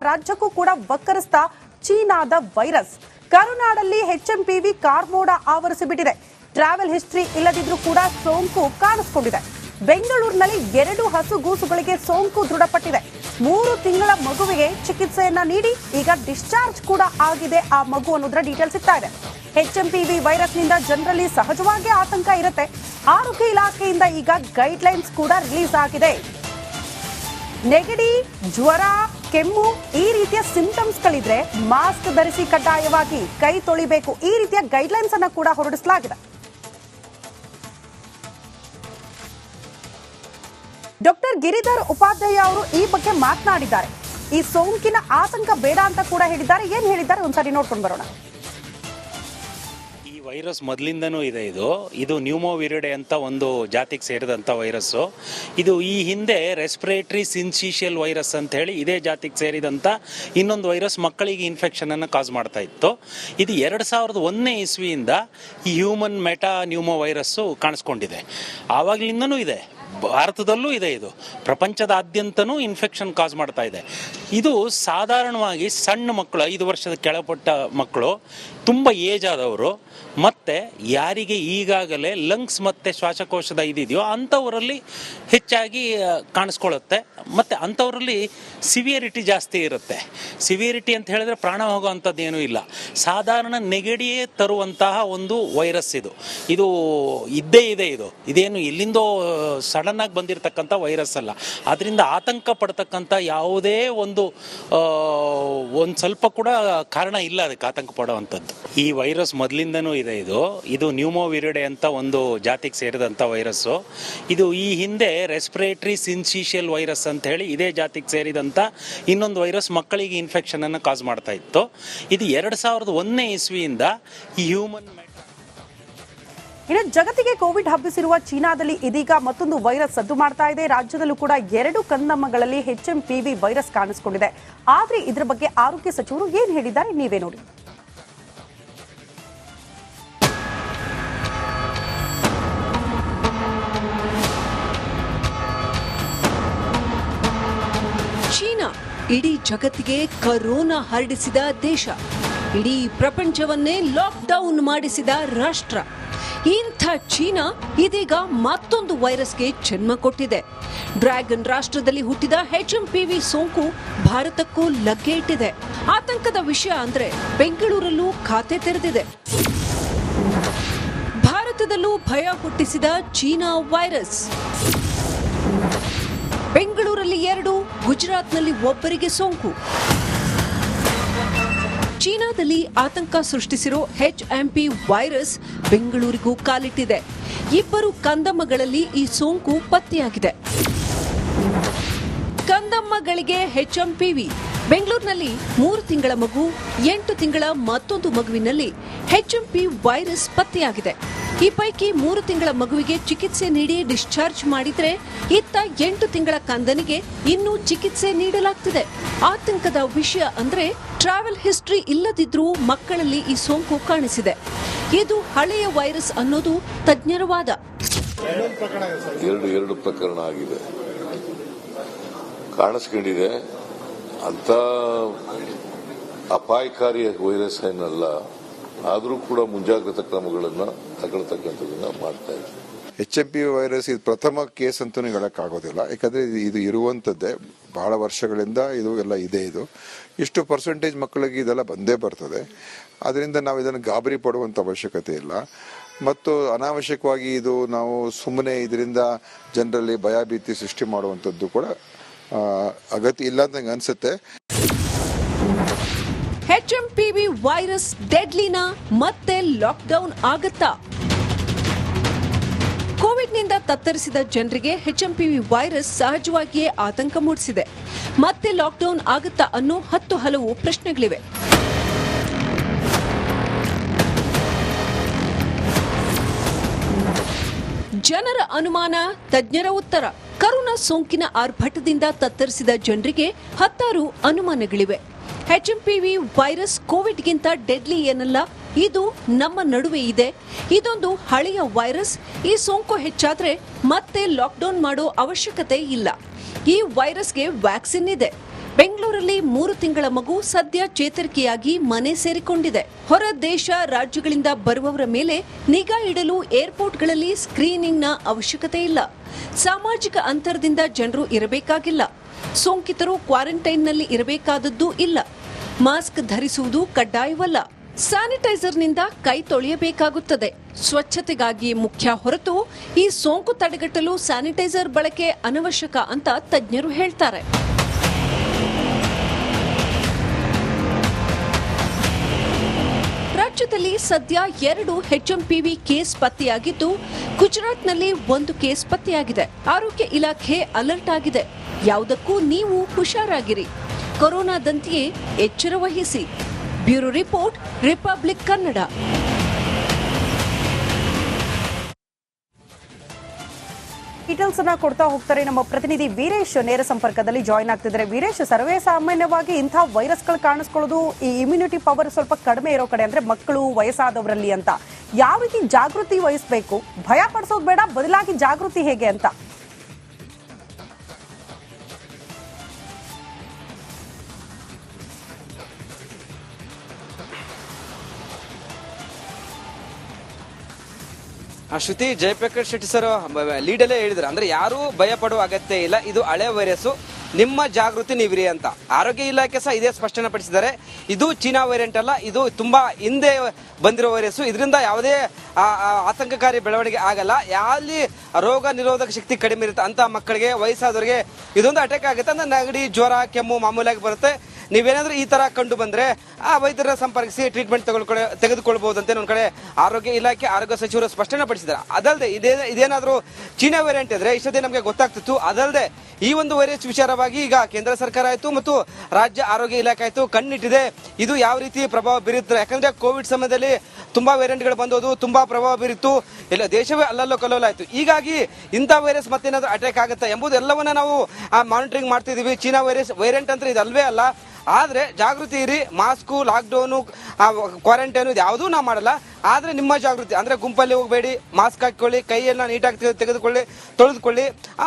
ರಾಜ್ಯಕ್ಕೂ ಕೂಡ ವಕ್ಕರಿಸ್ತಾ ಚೀನಾದ ವೈರಸ್. ಕರುನಾಡಲ್ಲಿ HMPV ಕಾರ್ಮೋಡ ಆವರಿಸಿಬಿಟ್ಟಿದೆ. ಟ್ರಾವೆಲ್ ಹಿಸ್ಟ್ರಿ ಇಲ್ಲದಿದ್ರೂ ಕೂಡ ಸೋಂಕು ಕಾಣಿಸಿಕೊಂಡಿದೆ. ಬೆಂಗಳೂರಿನಲ್ಲಿ 2 ಹಸುಗೂಸುಗಳಿಗೆ ಸೋಂಕು ದೃಢಪಟ್ಟಿದೆ. 3 ತಿಂಗಳ ಮಗುವಿಗೆ ಚಿಕಿತ್ಸೆಯನ್ನ ನೀಡಿ ಈಗ ಡಿಸ್ಚಾರ್ಜ್ ಕೂಡ ಆಗಿದೆ ಆ ಮಗು ಅನ್ನೋದ್ರ ಡೀಟೇಲ್ಸ್ ಸಿಗ್ತಾ ಇದೆ. HMPV ವೈರಸ್ನಿಂದ ಜನರಲ್ಲಿ ಸಹಜವಾಗಿ ಆತಂಕ ಇರುತ್ತೆ. ಆರೋಗ್ಯ ಇಲಾಖೆಯಿಂದ ಈಗ ಗೈಡ್ಲೈನ್ಸ್ ಕೂಡ ರಿಲೀಸ್ ಆಗಿದೆ. ನೆಗಡಿ, ಜ್ವರ, ಕೆಮ್ಮು ಈ ರೀತಿಯ ಸಿಂಪ್ಟಮ್ಸ್ಗಳಿದ್ರೆ ಮಾಸ್ಕ್ ಧರಿಸಿ, ಕಡ್ಡಾಯವಾಗಿ ಕೈ ತೊಳಿಬೇಕು. ಈ ರೀತಿಯ ಗೈಡ್ಲೈನ್ಸ್ ಅನ್ನು ಕೂಡ ಹೊರಡಿಸಲಾಗಿದೆ. ಡಾಕ್ಟರ್ ಗಿರಿಧರ್ ಉಪಾಧ್ಯಾಯ ಅವರು ಈ ಬಗ್ಗೆ ಮಾತನಾಡಿದ್ದಾರೆ. ಈ ಸೋಂಕಿನ ಆತಂಕ ಬೇಡ ಅಂತ ಕೂಡ ಹೇಳಿದ್ದಾರೆ. ಏನ್ ಹೇಳಿದ್ದಾರೆ ಒಂದ್ಸರಿ ನೋಡ್ಕೊಂಡು ಬರೋಣ. ಈ ವೈರಸ್ ಮೊದಲಿಂದನೂ ಇದೆ. ಇದು ನ್ಯೂಮೋವಿರಿಡೆ ಅಂತ ಒಂದು ಜಾತಿಗೆ ಸೇರಿದಂಥ ವೈರಸ್ಸು. ಇದು ಈ ಹಿಂದೆ ರೆಸ್ಪಿರೇಟರಿ ಸಿನ್ಸಿಷಿಯಲ್ ವೈರಸ್ ಅಂತ ಹೇಳಿ ಇದೇ ಜಾತಿಗೆ ಸೇರಿದಂಥ ಇನ್ನೊಂದು ವೈರಸ್ ಮಕ್ಕಳಿಗೆ ಇನ್ಫೆಕ್ಷನ್ ಅನ್ನು ಕಾಸ್ ಮಾಡ್ತಾ ಇತ್ತು. ಇದು 2001ನೇ ಇಸ್ವಿಯಿಂದ ಈ ಹ್ಯೂಮನ್ ಮೆಟಾ ನ್ಯೂಮೋ ವೈರಸ್ಸು ಕಾಣಿಸ್ಕೊಂಡಿದೆ. ಆವಾಗಲಿಂದನೂ ಇದೆ, ಭಾರತದಲ್ಲೂ ಇದೆ. ಇದು ಪ್ರಪಂಚದಾದ್ಯಂತನೂ ಇನ್ಫೆಕ್ಷನ್ ಕಾಸ್ ಮಾಡ್ತಾ ಇದೆ. ಇದು ಸಾಧಾರಣವಾಗಿ ಸಣ್ಣ ಮಕ್ಕಳು, 5 ವರ್ಷದ ಕೆಳಪಟ್ಟ ಮಕ್ಕಳು, ತುಂಬ ಏಜ್ ಆದವರು, ಮತ್ತು ಯಾರಿಗೆ ಈಗಾಗಲೇ ಲಂಗ್ಸ್ ಮತ್ತು ಶ್ವಾಸಕೋಶದ ಇದೆಯೋ ಅಂಥವರಲ್ಲಿ ಹೆಚ್ಚಾಗಿ ಕಾಣಿಸ್ಕೊಳ್ಳುತ್ತೆ. ಮತ್ತು ಅಂಥವರಲ್ಲಿ ಸಿವಿಯರಿಟಿ ಜಾಸ್ತಿ ಇರುತ್ತೆ. ಸಿವಿಯರಿಟಿ ಅಂತ ಹೇಳಿದ್ರೆ ಪ್ರಾಣ ಹೋಗೋವಂಥದ್ದು ಏನೂ ಇಲ್ಲ. ಸಾಧಾರಣ ನೆಗಡಿಯೇ ತರುವಂತಹ ಒಂದು ವೈರಸ್ ಇದು ಇದ್ದೇ ಇದೆ. ಇದೇನು ಎಲ್ಲಿಂದೋ ಸಡನ್ನಾಗಿ ಬಂದಿರತಕ್ಕಂಥ ವೈರಸ್ ಅಲ್ಲ. ಅದರಿಂದ ಆತಂಕ ಪಡ್ತಕ್ಕಂಥ ಯಾವುದೇ ಒಂದು ಸ್ವಲ್ಪ ಕೂಡ ಕಾರಣ ಇಲ್ಲ ಅದಕ್ಕೆ ಆತಂಕ ಪಡುವಂಥದ್ದು. ಈ ವೈರಸ್ ಮೊದಲಿಂದನೂ ಇದೆ. ಇದು ನ್ಯೂಮೋವಿರಿಡೆ ಅಂತ ಒಂದು ಜಾತಿಗೆ ಸೇರಿದಂಥ ವೈರಸ್ಸು. ಇದು ಈ ಹಿಂದೆ ರೆಸ್ಪಿರೇಟರಿ ಸಿನ್ಸಿಷಿಯಲ್ ವೈರಸ್ ಅಂತ ಹೇಳಿ ಇದೇ ಜಾತಿಗೆ ಸೇರಿದಂಥ ಇನ್ನೊಂದು ವೈರಸ್ ಮಕ್ಕಳಿಗೆ ಇನ್ಫೆಕ್ಷನ್ ಅನ್ನು ಕಾಸ್ ಮಾಡ್ತಾ ಇತ್ತು. ಇದು 2001ನೇ ಇಸ್ವಿಯಿಂದ ಈ ಹ್ಯೂಮನ್ ಇನ್ನು ಜಗತ್ತಿಗೆ ಕೋವಿಡ್ ಹಬ್ಬಿಸಿರುವ ಚೀನಾದಲ್ಲಿ ಇದೀಗ ಮತ್ತೊಂದು ವೈರಸ್ ಸದ್ದು ಮಾಡ್ತಾ ಇದೆ. ರಾಜ್ಯದಲ್ಲೂ ಕೂಡ 2 ಕಂದಮ್ಮಗಳಲ್ಲಿ HMPV ವೈರಸ್ ಕಾಣಿಸಿಕೊಂಡಿದೆ. ಆದ್ರೆ ಇದರ ಬಗ್ಗೆ ಆರೋಗ್ಯ ಸಚಿವರು ಏನ್ ಹೇಳಿದ್ದಾರೆ ನೀವೇ ನೋಡಿ. ಚೀನಾ ಇಡೀ ಜಗತ್ತಿಗೆ ಕರೋನಾ ಹರಡಿಸಿದ ದೇಶ. ಇಡೀ ಪ್ರಪಂಚವನ್ನೇ ಲಾಕ್ಡೌನ್ ಮಾಡಿಸಿದ ರಾಷ್ಟ್ರ. ಇಂಥ ಚೀನಾ ಇದೀಗ ಮತ್ತೊಂದು ವೈರಸ್ಗೆ ಜನ್ಮ ಕೊಟ್ಟಿದೆ. ಡ್ರ್ಯಾಗನ್ ರಾಷ್ಟ್ರದಲ್ಲಿ ಹುಟ್ಟಿದ HMPV ಸೋಂಕು ಭಾರತಕ್ಕೂ ಲಗ್ಗೆ ಇಟ್ಟಿದೆ. ಆತಂಕದ ವಿಷಯ ಅಂದ್ರೆ ಬೆಂಗಳೂರಲ್ಲೂ ಖಾತೆ ತೆರೆದಿದೆ. ಭಾರತದಲ್ಲೂ ಭಯ ಹುಟ್ಟಿಸಿದ ಚೀನಾ ವೈರಸ್. ಬೆಂಗಳೂರಲ್ಲಿ 2, ಗುಜರಾತ್ನಲ್ಲಿ ಒಬ್ಬರಿಗೆ ಸೋಂಕು. ಚೀನಾದಲ್ಲಿ ಆತಂಕ ಸೃಷ್ಟಿಸಿರೋ HMP ವೈರಸ್ ಬೆಂಗಳೂರಿಗೂ ಕಾಲಿಟ್ಟಿದೆ. 2 ಕಂದಮ್ಮಗಳಲ್ಲಿ ಈ ಸೋಂಕು ಪತ್ತೆಯಾಗಿದೆ. ಕಂದಮ್ಮಗಳಿಗೆ HMPV. ಬೆಂಗಳೂರಿನಲ್ಲಿ 3 ತಿಂಗಳ ಮಗು, 8 ತಿಂಗಳ ಮತ್ತೊಂದು ಮಗುವಿನಲ್ಲಿ HMP ವೈರಸ್ ಪತ್ತೆಯಾಗಿದೆ. ಈ ಪೈಕಿ 3 ತಿಂಗಳ ಮಗುವಿಗೆ ಚಿಕಿತ್ಸೆ ನೀಡಿ ಡಿಸ್ಚಾರ್ಜ್ ಮಾಡಿದ್ರೆ, ಇತ್ತ 8 ತಿಂಗಳ ಕಂದನಿಗೆ ಇನ್ನೂ ಚಿಕಿತ್ಸೆ ನೀಡಲಾಗ್ತಿದೆ. ಆತಂಕದ ವಿಷಯ ಅಂದ್ರೆ ಟ್ರಾವೆಲ್ ಹಿಸ್ಟ್ರಿ ಇಲ್ಲದಿದ್ರೂ ಮಕ್ಕಳಲ್ಲಿ ಈ ಸೋಂಕು ಕಾಣಿಸಿದೆ. ಇದು ಹಳೆಯ ವೈರಸ್ ಅನ್ನೋದು ತಜ್ಞರ ವಾದ. ಎರಡು ಪ್ರಕರಣ ಆಗಿದೆ, ಕಾಣಿಸ್ಕೊಂಡಿದೆ. ಅಂತ ಅಪಾಯಕಾರಿ ವೈರಸ್ ಏನಲ್ಲ, ಆದರೂ ಕೂಡ ಮುಂಜಾಗ್ರತಾ ಕ್ರಮಗಳನ್ನು ತಗೊಳ್ತಕ್ಕಂಥದ್ದನ್ನ ಮಾಡ್ತಾ ಇದ್ದೀವಿ. HMPV ವೈರಸ್ ಇದು ಪ್ರಥಮ ಕೇಸ್ ಅಂತಲೂ ಹೇಳಕ್ಕಾಗೋದಿಲ್ಲ. ಯಾಕಂದ್ರೆ ಇದು ಇರುವಂತದ್ದೇ ಬಹಳ ವರ್ಷಗಳಿಂದ ಇದು ಎಲ್ಲ ಇದೆ. ಇಷ್ಟು ಪರ್ಸೆಂಟೇಜ್ ಮಕ್ಕಳಿಗೆ ಇದೆಲ್ಲ ಬಂದೇ ಬರ್ತದೆ. ಅದರಿಂದ ನಾವು ಇದನ್ನು ಗಾಬರಿ ಪಡುವಂತ ಅವಶ್ಯಕತೆ ಇಲ್ಲ. ಮತ್ತು ಅನಾವಶ್ಯಕವಾಗಿ ಇದು ನಾವು ಸುಮ್ಮನೆ ಇದರಿಂದ ಜನರಲ್ಲಿ ಭಯ ಭೀತಿ ಸೃಷ್ಟಿ ಮಾಡುವಂಥದ್ದು ಕೂಡ ಅಗತ್ಯ ಇಲ್ಲ ಅಂತ ನಂಗೆ ಅನ್ಸುತ್ತೆ. HMPV ವೈರಸ್ ಡೆಡ್ಲಿನ ಮತ್ತೆ ಲಾಕ್ಡೌನ್ ಆಗತ್ತಾ? ಕೋವಿಡ್ನಿಂದ ತತ್ತರಿಸಿದ ಜನರಿಗೆ HMPV ವೈರಸ್ ಸಹಜವಾಗಿಯೇ ಆತಂಕ ಮೂಡಿಸಿದೆ. ಮತ್ತೆ ಲಾಕ್ಡೌನ್ ಆಗತ್ತಾ ಅನ್ನೋ 10 ಹಲವು ಪ್ರಶ್ನೆಗಳಿವೆ. ಜನರ ಅನುಮಾನ, ತಜ್ಞರ ಉತ್ತರ. ಕರೋನಾ ಸೋಂಕಿನ ಆರ್ಭಟದಿಂದ ತತ್ತರಿಸಿದ ಜನರಿಗೆ 10 ಅನುಮಾನಗಳಿವೆ. HMPV ವೈರಸ್ ಕೋವಿಡ್ಗಿಂತ ಡೆಡ್ಲಿ ಏನಲ್ಲ, ಇದು ನಮ್ಮ ನಡುವೆ ಇದೆ. ಇದೊಂದು ಹಳೆಯ ವೈರಸ್. ಈ ಸೋಂಕು ಹೆಚ್ಚಾದ್ರೆ ಮತ್ತೆ ಲಾಕ್ಡೌನ್ ಮಾಡೋ ಅವಶ್ಯಕತೆ ಇಲ್ಲ. ಈ ವೈರಸ್ಗೆ ವ್ಯಾಕ್ಸಿನ್ ಇದೆ. ಬೆಂಗಳೂರಲ್ಲಿ 3 ತಿಂಗಳ ಮಗು ಸದ್ಯ ಚೇತರಿಕೆಯಾಗಿ ಮನೆ ಸೇರಿಕೊಂಡಿದೆ. ಹೊರ ದೇಶ ರಾಜ್ಯಗಳಿಂದ ಬರುವವರ ಮೇಲೆ ನಿಗಾ ಇಡಲು ಏರ್ಪೋರ್ಟ್ಗಳಲ್ಲಿ ಸ್ಕ್ರೀನಿಂಗ್ನ ಅವಶ್ಯಕತೆ ಇಲ್ಲ. ಸಾಮಾಜಿಕ ಅಂತರದಿಂದ ಜನರು ಇರಬೇಕಾಗಿಲ್ಲ. ಸೋಂಕಿತರು ಕ್ವಾರಂಟೈನ್ನಲ್ಲಿ ಇರಬೇಕಾದದ್ದು ಇಲ್ಲ. ಮಾಸ್ಕ್ ಧರಿಸುವುದು ಕಡ್ಡಾಯವಲ್ಲ. ಸ್ಯಾನಿಟೈಸರ್ನಿಂದ ಕೈ ತೊಳೆಯಬೇಕಾಗುತ್ತದೆ. ಸ್ವಚ್ಛತೆಗಾಗಿ ಮುಖ್ಯ ಹೊರತು ಈ ಸೋಂಕು ತಡೆಗಟ್ಟಲು ಸ್ಯಾನಿಟೈಸರ್ ಬಳಕೆ ಅನವಶ್ಯಕ ಅಂತ ತಜ್ಞರು ಹೇಳ್ತಾರೆ. ರಾಜ್ಯದಲ್ಲಿ ಸದ್ಯ 2 HMPV ಕೇಸ್ ಪತ್ತೆಯಾಗಿದ್ದು, ಗುಜರಾತ್ನಲ್ಲಿ 1 ಕೇಸ್ ಪತ್ತೆಯಾಗಿದೆ. ಆರೋಗ್ಯ ಇಲಾಖೆ ಅಲರ್ಟ್ ಆಗಿದೆ. ಯಾವುದಕ್ಕೂ ನೀವು ಹುಷಾರಾಗಿರಿ. ಕೊರೋನಾದಂತೆಯೇ ಎಚ್ಚರ ವಹಿಸಿ. Bureau report, republic Kannada. Details ಅನ್ನ ಕೊಡ್ತಾ ಹೋಗ್ತಾರೆ ನಮ್ಮ ಪ್ರತಿನಿಧಿ ವೀರೇಶ್ ನೇರ ಸಂಪರ್ಕದಲ್ಲಿ ಜಾಯ್ನ್ ಆಗ್ತಿದ್ದಾರೆ. ವೀರೇಶ್, ಸರ್ವೇ ಸಾಮಾನ್ಯವಾಗಿ ಇಂತಹ ವೈರಸ್ಗಳು ಕಾಣಿಸ್ಕೊಳ್ಳೋದು ಈ ಇಮ್ಯುನಿಟಿ ಪವರ್ ಸ್ವಲ್ಪ ಕಡಿಮೆ ಇರೋ ಕಡೆ, ಅಂದ್ರೆ ಮಕ್ಕಳು, ವಯಸ್ಸಾದವರಲ್ಲಿ ಅಂತ. ಯಾವ ರೀತಿ ಜಾಗೃತಿ ವಹಿಸಬೇಕು? ಭಯ ಪಡಿಸೋದು ಬೇಡ, ಬದಲಾಗಿ ಜಾಗೃತಿ ಹೇಗೆ ಅಂತ? ಶ್ರುತಿ, ಜಯಪ್ರಕಾಶ್ ಶೆಟ್ಟಿ ಸರ್ ಲೀಡಲ್ಲೇ ಹೇಳಿದ್ರು, ಅಂದ್ರೆ ಯಾರೂ ಭಯ ಪಡುವ ಅಗತ್ಯ ಇಲ್ಲ, ಇದು ಹಳೆ ವೈರಸ್ಸು, ನಿಮ್ಮ ಜಾಗೃತಿ ನೀವಿರಿ ಅಂತ. ಆರೋಗ್ಯ ಇಲಾಖೆ ಸಹ ಇದೇ ಸ್ಪಷ್ಟನೆ ಪಡಿಸಿದ್ದಾರೆ. ಇದು ಚೀನಾ ವೇರಿಯಂಟ್ ಅಲ್ಲ, ಇದು ತುಂಬಾ ಹಿಂದೆ ಬಂದಿರೋ ವೈರಸ್ಸು. ಇದರಿಂದ ಯಾವುದೇ ಆತಂಕಕಾರಿ ಬೆಳವಣಿಗೆ ಆಗಲ್ಲ. ಯಾರಲ್ಲಿ ರೋಗ ನಿರೋಧಕ ಶಕ್ತಿ ಕಡಿಮೆ ಇರುತ್ತೆ ಅಂತ ಮಕ್ಕಳಿಗೆ, ವಯಸ್ಸಾದವರಿಗೆ ಇದೊಂದು ಅಟ್ಯಾಕ್ ಆಗುತ್ತೆ. ಅಂದ್ರೆ ನೆಗಡಿ, ಜ್ವರ, ಕೆಮ್ಮು ಮಾಮೂಲಾಗಿ ಬರುತ್ತೆ. ನೀವೇನಾದ್ರೂ ಈ ತರ ಕಂಡು ಬಂದ್ರೆ ಆ ವೈದ್ಯರ ಸಂಪರ್ಕಿಸಿ ಟ್ರೀಟ್ಮೆಂಟ್ ತೆಗೆದುಕೊಳ್ಬಹುದು ಅಂತ ಒಂದು ಕಡೆ ಆರೋಗ್ಯ ಇಲಾಖೆ ಆರೋಗ್ಯ ಸಚಿವರು ಸ್ಪಷ್ಟನೆ ಪಡಿಸಿದ್ದಾರೆ. ಅದಲ್ಲದೆ ಇದೇನಾದ್ರೂ ಚೀನಾ ವೇರಿಯಂಟ್ ಇದ್ರೆ ಇಷ್ಟೊತ್ತೇ ನಮಗೆ ಗೊತ್ತಾಗ್ತಿತ್ತು. ಅದಲ್ಲದೆ ಈ ಒಂದು ವೈರಸ್ ವಿಚಾರವಾಗಿ ಈಗ ಕೇಂದ್ರ ಸರ್ಕಾರ ಆಯ್ತು ಮತ್ತು ರಾಜ್ಯ ಆರೋಗ್ಯ ಇಲಾಖೆ ಆಯ್ತು ಕಣ್ಣಿಟ್ಟಿದೆ. ಇದು ಯಾವ ರೀತಿ ಪ್ರಭಾವ ಬೀರುತ್ತದೆ, ಯಾಕಂದ್ರೆ ಕೋವಿಡ್ ಸಮಯದಲ್ಲಿ ತುಂಬಾ ವೇರಿಯಂಟ್ಗಳು ಬಂದೋದು, ತುಂಬಾ ಪ್ರಭಾವ ಬೀರಿತ್ತು, ಎಲ್ಲ ದೇಶವೇ ಅಲ್ಲಲ್ಲೋ ಕಲ್ಲೋಲಾಯ್ತು. ಹೀಗಾಗಿ ಇಂಥ ವೈರಸ್ ಮತ್ತೇನಾದ್ರೂ ಅಟ್ಯಾಕ್ ಆಗುತ್ತಾ ಎಂಬುದು ಎಲ್ಲವನ್ನ ನಾವು ಮಾನಿಟರಿಂಗ್ ಮಾಡ್ತಿದೀವಿ. ಚೀನಾ ವೇರಿಯಂಟ್ ಅಂತ ಇದು ಅಲ್ವೇ ಅಲ್ಲ. ಆದ್ರೆ ಜಾಗೃತಿ ಇರಿ. ಮಾಸ್ಕು, ಲಾಕ್ಡೌನು, ಕ್ವಾರಂಟೈನು ಇದು ಯಾವುದೂ ನಾವು ಮಾಡಲ್ಲ. ಆದ್ರೆ ನಿಮ್ಮ ಜಾಗೃತಿ ಅಂದ್ರೆ ಗುಂಪಲ್ಲಿ ಹೋಗಬೇಡಿ, ಮಾಸ್ಕ್ ಹಾಕೊಳ್ಳಿ, ಕೈಯನ್ನ ನೀಟಾಗಿ ತೊಳೆದುಕೊಳ್ಳಿ,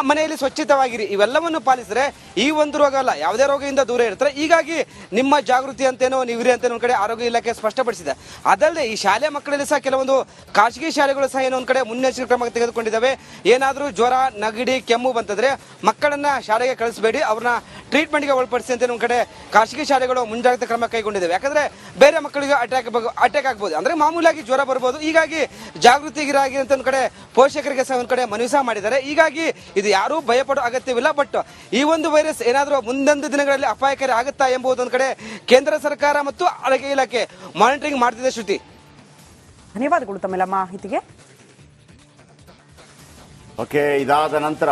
ಮನೆಯಲ್ಲಿ ಸ್ವಚ್ಛತವಾಗಿರಿ. ಇವೆಲ್ಲವನ್ನು ಪಾಲಿಸಿದ್ರೆ ಈ ಒಂದು ರೋಗ ಅಲ್ಲ, ಯಾವುದೇ ರೋಗದಿಂದ ದೂರ ಇರ್ತಾರೆ. ಹೀಗಾಗಿ ನಿಮ್ಮ ಜಾಗೃತಿ ಅಂತೇನೋ ನೀವಿರಿ ಅಂತ ಒಂದು ಕಡೆ ಆರೋಗ್ಯ ಇಲಾಖೆ ಸ್ಪಷ್ಟಪಡಿಸಿದೆ. ಅದಲ್ಲದೆ ಈ ಶಾಲೆ ಮಕ್ಕಳಲ್ಲಿ ಸಹ ಕೆಲವೊಂದು ಖಾಸಗಿ ಶಾಲೆಗಳು ಸಹ ಏನೋ ಒಂದು ಕಡೆ ಮುನ್ನೆಚ್ಚರಿಕೆ ಕ್ರಮ ತೆಗೆದುಕೊಂಡಿದ್ದಾವೆ. ಏನಾದರೂ ಜ್ವರ, ನೆಗಡಿ, ಕೆಮ್ಮು ಬಂತಂದ್ರೆ ಮಕ್ಕಳನ್ನ ಶಾಲೆಗೆ ಕಳಿಸಬೇಡಿ, ಅವ್ರನ್ನ ಟ್ರೀಟ್ಮೆಂಟ್ಗೆ ಒಳಪಡಿಸಿ ಅಂತ ಒಂದು ಕಡೆ ಖಾಸಗಿ ಶಾಲೆಗಳು ಮುಂಜಾಗ್ರತಾ ಕ್ರಮ ಕೈಗೊಂಡಿದ್ದಾವೆ. ಯಾಕಂದ್ರೆ ಬೇರೆ ಮಕ್ಕಳಿಗೆ ಅಟ್ಯಾಕ್ ಆಗ್ಬೋದು, ಅಂದ್ರೆ ಮಾಮೂಲಾಗಿ ಜ್ವರ ಬರ್ಬೋದು. ಹೀಗಾಗಿ ಜಾಗೃತಿಗಿರಾಗಿ ಅಂತ ಒಂದು ಕಡೆ ಪೋಷಕರಿಗೆ ಸಹ ಒಂದು ಕಡೆ ಮನವಿ ಸಹ ಮಾಡಿದ್ದಾರೆ. ಹೀಗಾಗಿ ಇದು ಯಾರೂ ಭಯಪಡೋ ಅಗತ್ಯವಿಲ್ಲ. ಬಟ್ ಈ ಒಂದು ವೈರಸ್ ಏನಾದರೂ ಮುಂದೊಂದು ದಿನಗಳಲ್ಲಿ ಅಪಾಯಕಾರಿ ಆಗುತ್ತಾ ಎಂಬುದೊಂದು ಕಡೆ ಕೇಂದ್ರ ಸರ್ಕಾರ ಮತ್ತು ಆರೋಗ್ಯ ಇಲಾಖೆ ಮಾನಿಟರಿಂಗ್ ಮಾಡ್ತಿದೆ. ಶ್ರುತಿ, ಧನ್ಯವಾದಗಳು ತಮ್ಮೆಲ್ಲ ಮಾಹಿತಿಗೆ. ಓಕೆ, ಇದಾದ ನಂತರ